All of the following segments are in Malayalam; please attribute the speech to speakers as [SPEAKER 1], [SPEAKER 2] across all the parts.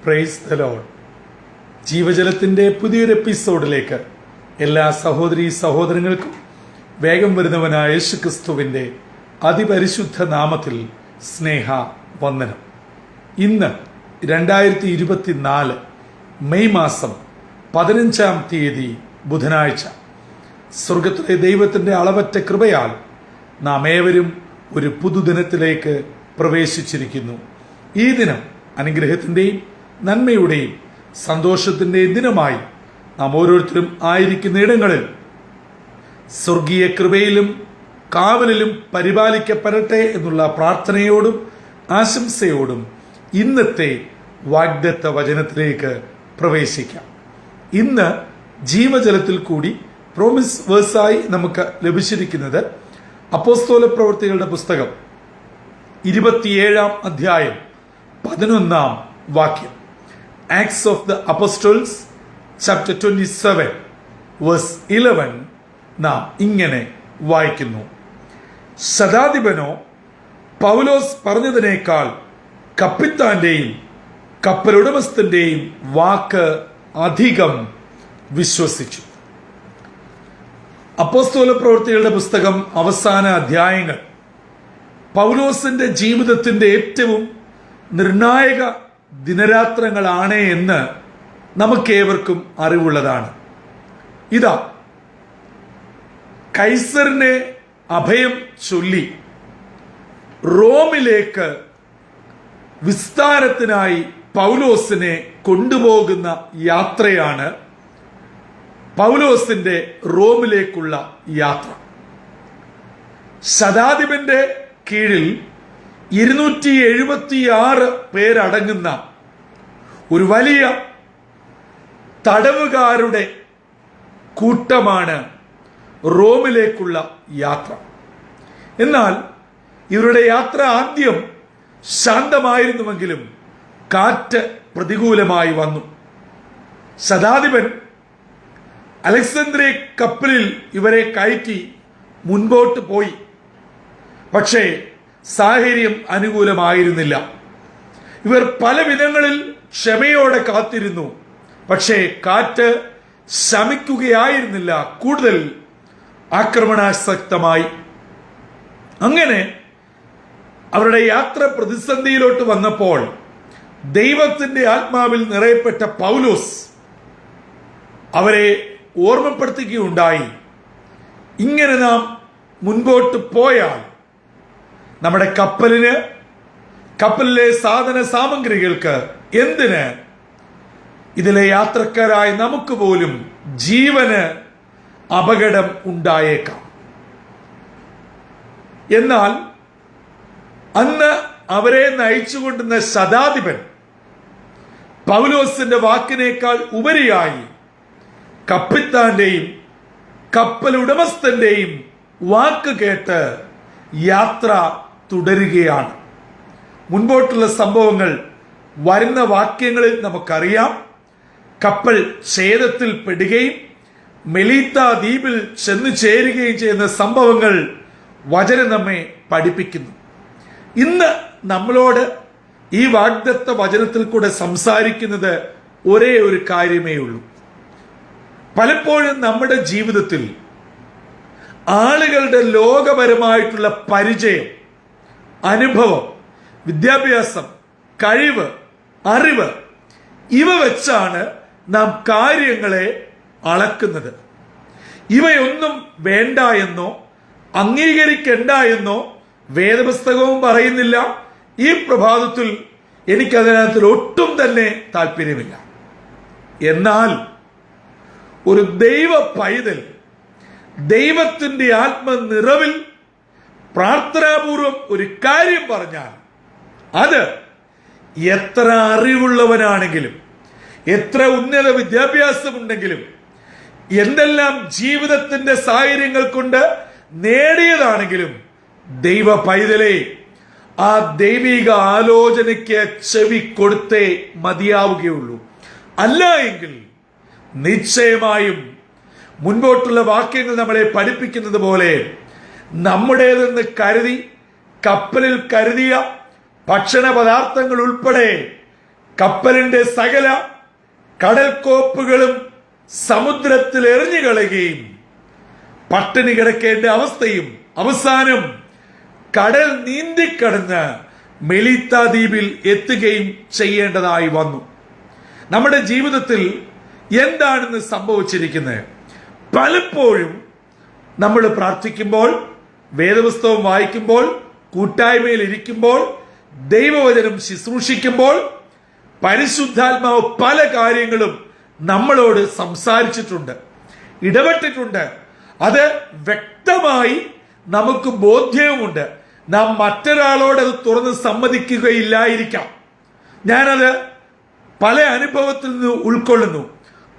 [SPEAKER 1] Praise the Lord. ജീവജലത്തിൻ്റെ പുതിയൊരു എപ്പിസോഡിലേക്ക് എല്ലാ സഹോദരീ സഹോദരങ്ങൾക്കും വേഗം വരുന്നവനായ യേശുക്രിസ്തുവിൻ്റെ അതിപരിശുദ്ധ നാമത്തിൽ സ്നേഹ വന്ദനം. ഇന്ന് 2024 മെയ് മാസം 15-ാം തീയതി ബുധനാഴ്ച. സ്വർഗത്തിലെ ദൈവത്തിൻ്റെ അളവറ്റ കൃപയാൽ നാം ഏവരും ഒരു പുതുദിനത്തിലേക്ക് പ്രവേശിച്ചിരിക്കുന്നു. ഈ ദിനം അനുഗ്രഹത്തിൻ്റെയും നന്മയുടെയും സന്തോഷത്തിൻ്റെയും ദിനമായി നാം ഓരോരുത്തരും ആയിരിക്കുന്ന ഇടങ്ങളിൽ സ്വർഗീയ കൃപയിലും കാവലിലും പരിപാലിക്കപ്പെടട്ടെ എന്നുള്ള പ്രാർത്ഥനയോടും ആശംസയോടും ഇന്നത്തെ വാഗ്ദത്ത വചനത്തിലേക്ക് പ്രവേശിക്കാം. ഇന്ന് ജീവജലത്തിൽ കൂടി പ്രോമിസ് വേഴ്സായി നമുക്ക് ലഭിച്ചിരിക്കുന്നത് അപ്പോസ്തല പ്രവൃത്തികളുടെ പുസ്തകം 27-ാം അധ്യായം 11-ാം വാക്യം. Acts of the apostles chapter 27 verse 11 നാം ഇങ്ങനെ വായിക്കുന്നു: ശതാധിപനോ പൗലോസ് പറഞ്ഞതിനേക്കാൾ കപ്പിത്താന്റെയും കപ്പലുടമസ്ഥന്റെയും വാക്ക് അധികം വിശ്വസിച്ചു. അപ്പോസ്തല പ്രവൃത്തികളുടെ പുസ്തകം അവസാന അധ്യായങ്ങൾ പൗലോസിന്റെ ജീവിതത്തിന്റെ ഏറ്റവും നിർണായക ദിനരാത്രങ്ങളാണ് എന്ന് നമുക്കേവർക്കും അറിവുള്ളതാണ്. ഇതാ, കൈസറിനെ അഭയം ചൊല്ലി റോമിലേക്ക് വിസ്താരത്തിനായി പൗലോസിനെ കൊണ്ടുപോകുന്ന യാത്രയാണ് പൗലോസിന്റെ റോമിലേക്കുള്ള യാത്ര. ശതാധിപന്റെ കീഴിൽ 276 പേരടങ്ങുന്ന ഒരു വലിയ തടവുകാരുടെ കൂട്ടമാണ് റോമിലേക്കുള്ള യാത്ര. എന്നാൽ ഇവരുടെ യാത്ര ആദ്യം ശാന്തമായിരുന്നുവെങ്കിലും കാറ്റ് പ്രതികൂലമായി വന്നു. ശതാധിപൻ അലക്സാന്ദ്രിയ കപ്പലിൽ ഇവരെ കയറ്റി മുൻപോട്ട് പോയി. പക്ഷേ സാഹചര്യം അനുകൂലമായിരുന്നില്ല. ഇവർ പല വിധങ്ങളിൽ ക്ഷമയോടെ കാത്തിരുന്നു. പക്ഷേ കാറ്റ് ശമിക്കുകയായിരുന്നില്ല, കൂടുതൽ ആക്രമണാസക്തമായി. അങ്ങനെ അവരുടെ യാത്ര പ്രതിസന്ധിയിലോട്ട് വന്നപ്പോൾ ദൈവത്തിന്റെ ആത്മാവിൽ നിറയപ്പെട്ട പൗലോസ് അവരെ ഓർമ്മപ്പെടുത്തുകയുണ്ടായി. ഇങ്ങനെ നാം മുൻപോട്ട് പോയാൽ നമ്മുടെ കപ്പലിലെ സാധന സാമഗ്രികൾക്ക്, എന്തിന് ഇതിലെ യാത്രക്കാരായ നമുക്ക് പോലും ജീവന് അപകടം ഉണ്ടായേക്കാം. എന്നാൽ അന്ന് അവരെ നയിച്ചുകൊണ്ടുന്ന ശതാധിപൻ പൗലോസിന്റെ വാക്കിനേക്കാൾ ഉപരിയായി കപ്പിത്താന്റെയും കപ്പലുടമസ്ഥന്റെയും വാക്ക് കേട്ട് യാത്ര തുടരുകയാണ്. മുൻപോട്ടുള്ള സംഭവങ്ങൾ വരുന്ന വാക്യങ്ങളിൽ നമുക്കറിയാം. കപ്പൽ ഛേദത്തിൽ പെടുകയും മെലീത്ത ദ്വീപിൽ ചെന്നു ചേരുകയും ചെയ്യുന്ന സംഭവങ്ങൾ വചനം നമ്മെ പഠിപ്പിക്കുന്നു. ഇന്ന് നമ്മളോട് ഈ വാഗ്ദത്ത വചനത്തിൽ കൂടെ സംസാരിക്കുന്നത് ഒരേ ഒരു കാര്യമേ ഉള്ളൂ. പലപ്പോഴും നമ്മുടെ ജീവിതത്തിൽ ആളുകളുടെ ലോകപരമായിട്ടുള്ള പരിചയം, അനുഭവം, വിദ്യാഭ്യാസം, കഴിവ്, അറിവ് ഇവ വെച്ചാണ് നാം കാര്യങ്ങളെ അളക്കുന്നത്. ഇവയൊന്നും വേണ്ട എന്നോ അംഗീകരിക്കണ്ട എന്നോ വേദപുസ്തകവും പറയുന്നില്ല. ഈ പ്രഭാതത്തിൽ എനിക്കതിനകത്തിൽ ഒട്ടും തന്നെ താല്പര്യമില്ല. എന്നാൽ ഒരു ദൈവ പൈതൽ ദൈവത്തിന്റെ ആത്മനിറവിൽ പ്രാർത്ഥനാപൂർവം ഒരു കാര്യം പറഞ്ഞാൽ അത് എത്ര അറിവുള്ളവനാണെങ്കിലും, എത്ര ഉന്നത വിദ്യാഭ്യാസമുണ്ടെങ്കിലും, എന്തെല്ലാം ജീവിതത്തിന്റെ സാഹചര്യങ്ങൾ കൊണ്ട് നേടിയതാണെങ്കിലും, ദൈവ പൈതലെ ആ ദൈവിക ആലോചനയ്ക്ക് ചെവി കൊടുത്തേ മതിയാവുകയുള്ളൂ. അല്ല എങ്കിൽ നിശ്ചയമായും മുൻപോട്ടുള്ള വാക്യങ്ങൾ നമ്മളെ പഠിപ്പിക്കുന്നത് പോലെ നമ്മുടേതെന്ന് കരുതി കപ്പലിൽ കരുതിയ ഭക്ഷണ പദാർത്ഥങ്ങൾ ഉൾപ്പെടെ കപ്പലിന്റെ സകല കടൽക്കോപ്പുകളും സമുദ്രത്തിൽ എറിഞ്ഞു കളയുകയും പട്ടിണി കിടക്കേണ്ട അവസ്ഥയും അവസാനം കടൽ നീന്തിക്കടന്ന് മെലീത്ത ദ്വീപിൽ എത്തുകയും ചെയ്യേണ്ടതായി വന്നു. നമ്മുടെ ജീവിതത്തിൽ എന്താണെന്ന് സംഭവിച്ചിരിക്കുന്നത്? പലപ്പോഴും നമ്മൾ പ്രാർത്ഥിക്കുമ്പോൾ, വേദപുസ്തകം വായിക്കുമ്പോൾ, കൂട്ടായ്മയിൽ ഇരിക്കുമ്പോൾ, ദൈവവചനം ശുശ്രൂഷിക്കുമ്പോൾ പരിശുദ്ധാത്മാവ് പല കാര്യങ്ങളും നമ്മളോട് സംസാരിച്ചിട്ടുണ്ട്, ഇടപെട്ടിട്ടുണ്ട്. അത് വ്യക്തമായി നമുക്ക് ബോധ്യവുമുണ്ട്. നാം മറ്റൊരാളോട് അത് തുറന്ന് സമ്മതിക്കുകയില്ലായിരിക്കാം. ഞാനത് പല അനുഭവത്തിൽ നിന്ന് ഉൾക്കൊള്ളുന്നു.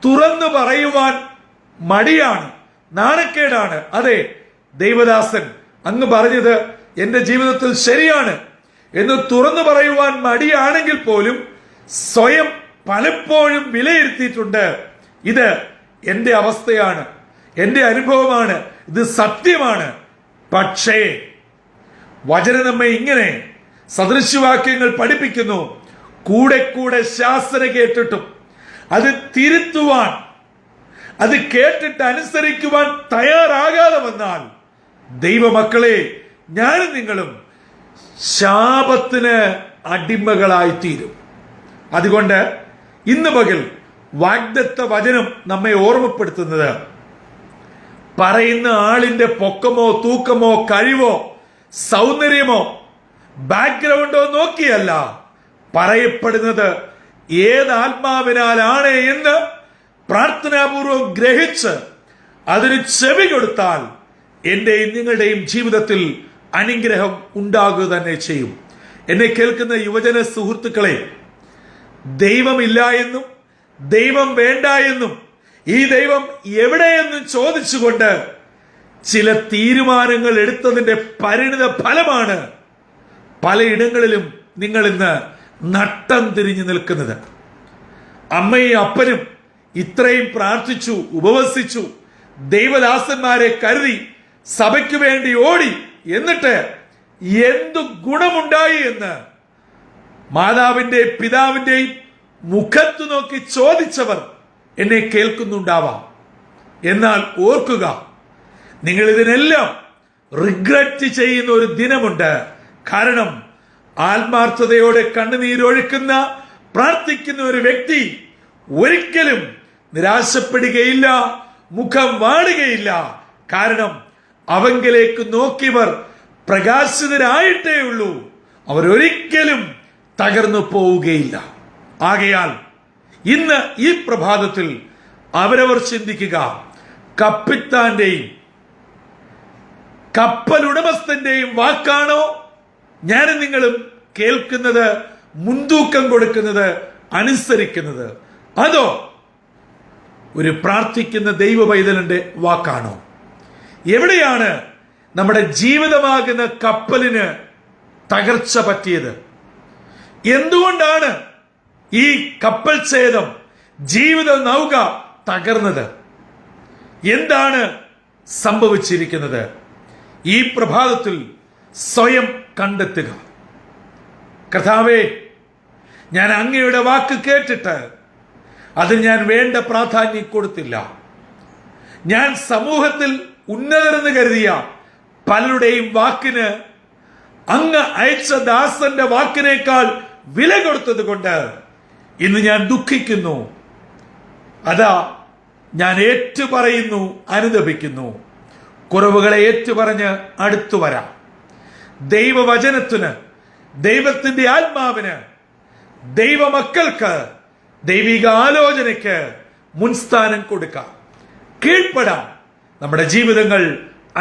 [SPEAKER 1] തുറന്നു പറയുവാൻ മടിയാണ്, നാണക്കേടാണ്. അതെ, ദൈവദാസൻ അങ്ങ് പറഞ്ഞത് എന്റെ ജീവിതത്തിൽ ശരിയാണ് എന്ന് തുറന്നു പറയുവാൻ മടിയാണെങ്കിൽ പോലും സ്വയം പലപ്പോഴും വിലയിരുത്തിയിട്ടുണ്ട്. ഇത് എന്റെ അവസ്ഥയാണ്, എന്റെ അനുഭവമാണ്, ഇത് സത്യമാണ്. പക്ഷേ വചനം നമ്മെ ഇങ്ങനെ സദൃശവാക്യങ്ങൾ പഠിപ്പിക്കുന്നു. കൂടെ കൂടെ ശാസന കേട്ടിട്ടും അത് തിരുത്തുവാൻ, അത് കേട്ടിട്ട് അനുസരിക്കുവാൻ തയ്യാറാകാതെ വന്നാൽ ദൈവമക്കളെ, ഞാനും നിങ്ങളും ശാപത്തിന് അടിമകളായി തീരും. അതുകൊണ്ട് ഇന്ന് പകൽ വാഗ്ദത്ത വചനം നമ്മെ ഓർമ്മപ്പെടുത്തുന്നത് പറയുന്ന ആളിന്റെ പൊക്കമോ തൂക്കമോ കഴിവോ സൗന്ദര്യമോ ബാക്ക്ഗ്രൗണ്ടോ നോക്കിയല്ല, പറയപ്പെടുന്നത് ഏത് ആത്മാവിനാലാണ് എന്ന് പ്രാർത്ഥനാപൂർവം ഗ്രഹിച്ച് അതിന് ചെവി കൊടുത്താൽ എന്റെയും നിങ്ങളുടെയും ജീവിതത്തിൽ അനുഗ്രഹം ഉണ്ടാകുക തന്നെ ചെയ്യും. എന്നെ കേൾക്കുന്ന യുവജന സുഹൃത്തുക്കളെ, ദൈവമില്ല എന്നും ദൈവം വേണ്ട എന്നും ഈ ദൈവം എവിടെയെന്നും ചോദിച്ചുകൊണ്ട് ചില തീരുമാനങ്ങൾ എടുത്തതിന്റെ പരിണിത ഫലമാണ് പലയിടങ്ങളിലും നിങ്ങൾ ഇന്ന് നട്ടം തിരിഞ്ഞു നിൽക്കുന്നത്. അമ്മയും അപ്പനും ഇത്രയും പ്രാർത്ഥിച്ചു, ഉപവസിച്ചു, ദൈവദാസന്മാരെ കരുതി സഭയ്ക്ക് വേണ്ടി ഓടി, എന്നിട്ട് എന്തു ഗുണമുണ്ടായി എന്ന് മാതാവിന്റെയും പിതാവിന്റെയും മുഖത്തു നോക്കി ചോദിച്ചവർ എന്നെ കേൾക്കുന്നുണ്ടാവാം. എന്നാൽ ഓർക്കുക, നിങ്ങൾ ഇതിനെല്ലാം റിഗ്രറ്റ് ചെയ്യുന്ന ഒരു ദിനമുണ്ട്. കാരണം ആത്മാർത്ഥതയോടെ കണ്ണുനീരൊഴുക്കുന്ന പ്രാർത്ഥിക്കുന്ന ഒരു വ്യക്തി ഒരിക്കലും നിരാശപ്പെടുകയില്ല, മുഖം വാടുകയില്ല. കാരണം അവങ്കിലേക്ക് നോക്കിയവർ പ്രകാശിതരായിട്ടേ ഉള്ളൂ, അവരൊരിക്കലും തകർന്നു പോവുകയില്ല. ആകയാൽ ഇന്ന് ഈ പ്രഭാതത്തിൽ അവരവർ ചിന്തിക്കുക, കപ്പിത്താന്റെയും കപ്പലുടമസ്ഥന്റെയും വാക്കാണോ ഞാനും നിങ്ങളും കേൾക്കുന്നത്, മുൻതൂക്കം കൊടുക്കുന്നത്, അനുസരിക്കുന്നത്? അതോ ഒരു പ്രാർത്ഥിക്കുന്ന ദൈവ പൈതലിന്റെ വാക്കാണോ? എവിടെയാണ് നമ്മുടെ ജീവിതമാകുന്ന കപ്പലിന് തകർച്ച പറ്റിയത്? എന്തുകൊണ്ടാണ് ഈ കപ്പൽ ഛേദം ജീവിത നൗക തകർന്നത്? എന്താണ് സംഭവിച്ചിരിക്കുന്നത്? ഈ പ്രഭാതത്തിൽ സ്വയം കണ്ടെത്തുക. കർത്താവേ, ഞാൻ അങ്ങയുടെ വാക്ക് കേട്ടിട്ട് അത് ഞാൻ വേണ്ട പ്രാധാന്യം കൊടുത്തില്ല. ഞാൻ സമൂഹത്തിൽ ഉന്നതരെന്ന് കരുതിയ പലരുടെയും വാക്കിന് അങ്ങ് അയച്ച ദാസന്റെ വാക്കിനേക്കാൾ വില കൊടുത്തത് കൊണ്ട് ഇന്ന് ഞാൻ ദുഃഖിക്കുന്നു. അതാ ഞാൻ ഏറ്റുപറയുന്നു, അനുദപിക്കുന്നു. കുറവുകളെ ഏറ്റുപറഞ്ഞ് അടുത്തു വരാം. ദൈവവചനത്തിന്, ദൈവത്തിന്റെ ആത്മാവിന്, ദൈവമക്കൾക്ക്, ദൈവിക ആലോചനയ്ക്ക് മുൻസ്ഥാനം കൊടുക്കാം. കീഴ്പ്പെടാം. നമ്മുടെ ജീവിതങ്ങൾ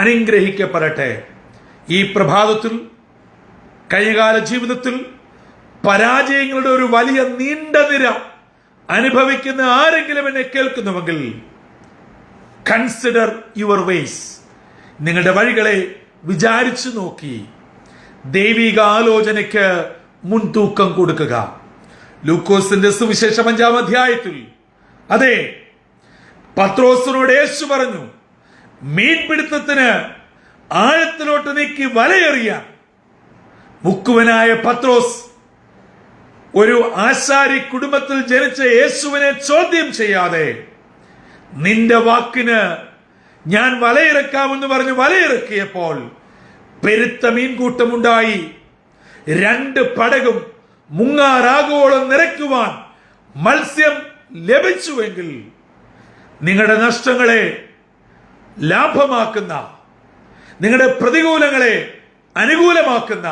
[SPEAKER 1] അനുഗ്രഹിക്കപ്പെടട്ടെ. ഈ പ്രഭാതത്തിൽ, കഴിഞ്ഞകാല ജീവിതത്തിൽ പരാജയങ്ങളുടെ ഒരു വലിയ നീണ്ട നിര അനുഭവിക്കുന്ന ആരെങ്കിലും എന്നെ കേൾക്കുന്നുവെങ്കിൽ, കൺസിഡർ യുവർ വേസ്. നിങ്ങളുടെ വഴികളെ വിചാരിച്ചു നോക്കി ദൈവിക ആലോചനയ്ക്ക് മുൻതൂക്കം കൊടുക്കുക. ലൂക്കോസിന്റെ സുവിശേഷം 5-ാം അധ്യായത്തിൽ അതെ, പത്രോസിനോട് യേശു പറഞ്ഞു, മീൻപിടുത്തത്തിന് ആഴത്തിലോട്ട് നീക്കി വലയെറിയാൻ. മുക്കുവനായ പത്രോസ് ഒരു ആശാരി കുടുംബത്തിൽ ജനിച്ച യേശുവിനെ ചോദ്യം ചെയ്യാതെ നിന്റെ വാക്കിന് ഞാൻ വലയിറക്കാമെന്ന് പറഞ്ഞ് വലയിറക്കിയപ്പോൾ പെരുത്ത മീൻകൂട്ടമുണ്ടായി. 2 പടകും മുങ്ങാറാകുവോളം നിറയ്ക്കുവാൻ മത്സ്യം ലഭിച്ചുവെങ്കിൽ നിങ്ങളുടെ നഷ്ടങ്ങളെ ലാഭമാക്കുന്ന, നിങ്ങളുടെ പ്രതികൂലങ്ങളെ അനുകൂലമാക്കുന്ന,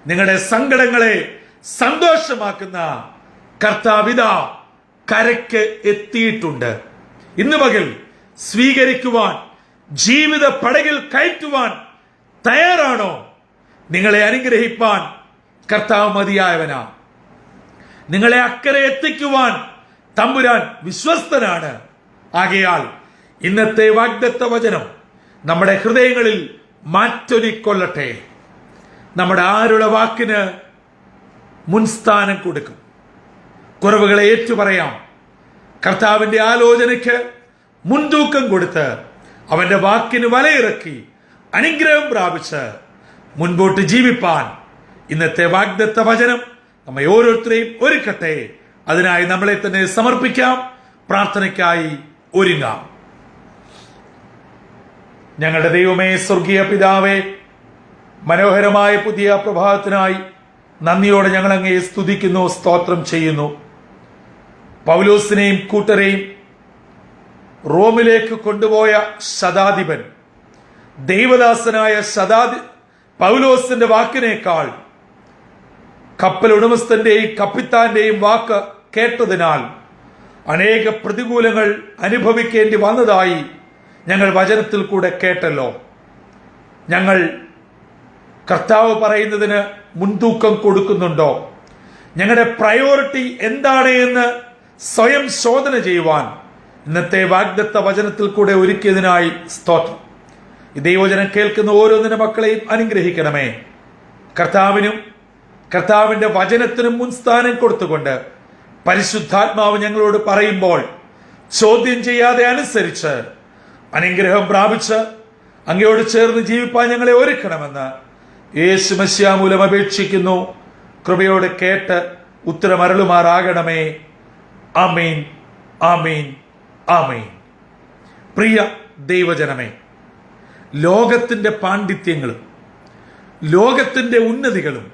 [SPEAKER 1] നിങ്ങളുടെ സങ്കടങ്ങളെ സന്തോഷമാക്കുന്ന കർത്താവിതാ കരയ്ക്ക് എത്തിയിട്ടുണ്ട്. ഇന്ന് പകൽ സ്വീകരിക്കുവാൻ, ജീവിത പടകിൽ കയറ്റുവാൻ തയ്യാറാണോ? നിങ്ങളെ അനുഗ്രഹിപ്പാൻ കർത്താവ് മതിയായവനാ. നിങ്ങളെ അക്കരെ എത്തിക്കുവാൻ തമ്പുരാൻ വിശ്വസ്തനാണ്. ആകയാൽ ഇന്നത്തെ വാഗ്ദത്ത വചനം നമ്മുടെ ഹൃദയങ്ങളിൽ മാറ്റൊലിക്കൊള്ളട്ടെ. നമ്മുടെ ആരുടെ വാക്കിന് മുൻസ്ഥാനം കൊടുക്കും. കുറവുകളെ ഏറ്റുപറയാം. കർത്താവിന്റെ ആലോചനയ്ക്ക് മുൻതൂക്കം കൊടുത്ത് അവന്റെ വാക്കിന് വലയിറക്കി അനുഗ്രഹം പ്രാപിച്ച് മുൻപോട്ട് ജീവിപ്പാൻ ഇന്നത്തെ വാഗ്ദത്ത വചനം നമ്മെ ഓരോരുത്തരെയും ഒരുക്കട്ടെ. അതിനായി നമ്മളെ തന്നെ സമർപ്പിക്കാം. പ്രാർത്ഥനയ്ക്കായി ഒരുങ്ങാം. ഞങ്ങളുടെ ദൈവമേ, സ്വർഗീയ പിതാവേ, മനോഹരമായ പുതിയ പ്രഭാതത്തിനായി നന്ദിയോടെ ഞങ്ങൾ അങ്ങയെ സ്തുതിക്കുന്നു, സ്തോത്രം ചെയ്യുന്നു. പൗലോസിനെയും കൂട്ടരെയും റോമിലേക്ക് കൊണ്ടുപോയ ശതാധിപൻ, ദൈവദാസനായ പൗലോസിന്റെ വാക്കിനേക്കാൾ കപ്പൽ ഉടമസ്ഥന്റെയും കപ്പിത്താന്റെയും വാക്ക് കേട്ടതിനാൽ അനേക പ്രതികൂലങ്ങൾ അനുഭവിക്കേണ്ടി വന്നതായി ഞങ്ങൾ വചനത്തിൽ കൂടെ കേട്ടല്ലോ. ഞങ്ങൾ കർത്താവ് പറയുന്നതിന് മുൻതൂക്കം കൊടുക്കുന്നുണ്ടോ? ഞങ്ങളുടെ പ്രയോറിറ്റി എന്താണ് എന്ന് സ്വയം ശോധന ചെയ്യുവാൻ ഇന്നത്തെ വാഗ്ദത്ത വചനത്തിൽ കൂടെ ഒരുക്കിയതിനായി സ്തോത്രം. ഈ ദൈവവചനം കേൾക്കുന്ന ഓരോന്നിന്റെ മക്കളെയും അനുഗ്രഹിക്കണമേ. കർത്താവിനും കർത്താവിന്റെ വചനത്തിനും മുൻസ്ഥാനം കൊടുത്തുകൊണ്ട് പരിശുദ്ധാത്മാവ് ഞങ്ങളോട് പറയുമ്പോൾ ചോദ്യം ചെയ്യാതെ അനുസരിച്ച് അനുഗ്രഹം പ്രാപിച്ച് അങ്ങയോട് ചേർന്ന് ജീവിപ്പാൻ ഞങ്ങളെ ഒരുക്കണമെന്ന് യേശു മശിഹാ മൂലം അപേക്ഷിക്കുന്നു. കൃപയോടെ കേട്ട് ഉത്തരമരുളുമാറാകണമേ. ആമേൻ, ആമേൻ, ആമേൻ. പ്രിയ ദൈവജനമേ, ലോകത്തിന്റെ പാണ്ഡിത്യങ്ങളും ലോകത്തിന്റെ ഉന്നതികളും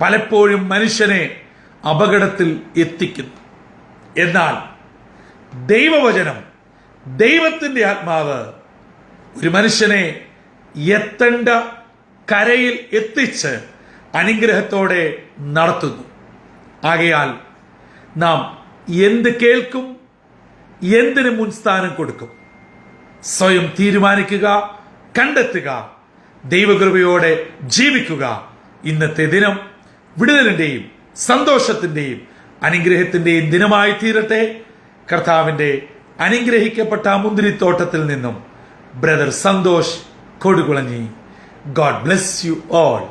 [SPEAKER 1] പലപ്പോഴും മനുഷ്യനെ അപകടത്തിൽ എത്തിക്കുന്നു. എന്നാൽ ദൈവവചനം, ദൈവത്തിന്റെ ആത്മാവ് ഒരു മനുഷ്യനെ എത്തേണ്ട കരയിൽ എത്തിച്ച് അനുഗ്രഹത്തോടെ നടത്തുന്നു. ആകയാൽ നാം എന്ത് കേൾക്കും, എന്തിന് മുൻസ്ഥാനം കൊടുക്കും? സ്വയം തീരുമാനിക്കുക, കണ്ടെത്തുക, ദൈവകൃപയോടെ ജീവിക്കുക. ഇന്നത്തെ ദിനം വിടുതലിന്റെയും സന്തോഷത്തിന്റെയും അനുഗ്രഹത്തിന്റെയും ദിനമായി തീരട്ടെ. കർത്താവിന്റെ അനുഗ്രഹിക്കപ്പെട്ട മുന്തിരിത്തോട്ടത്തിൽ നിന്നും brother Santhosh Kodukulanji. God bless you all.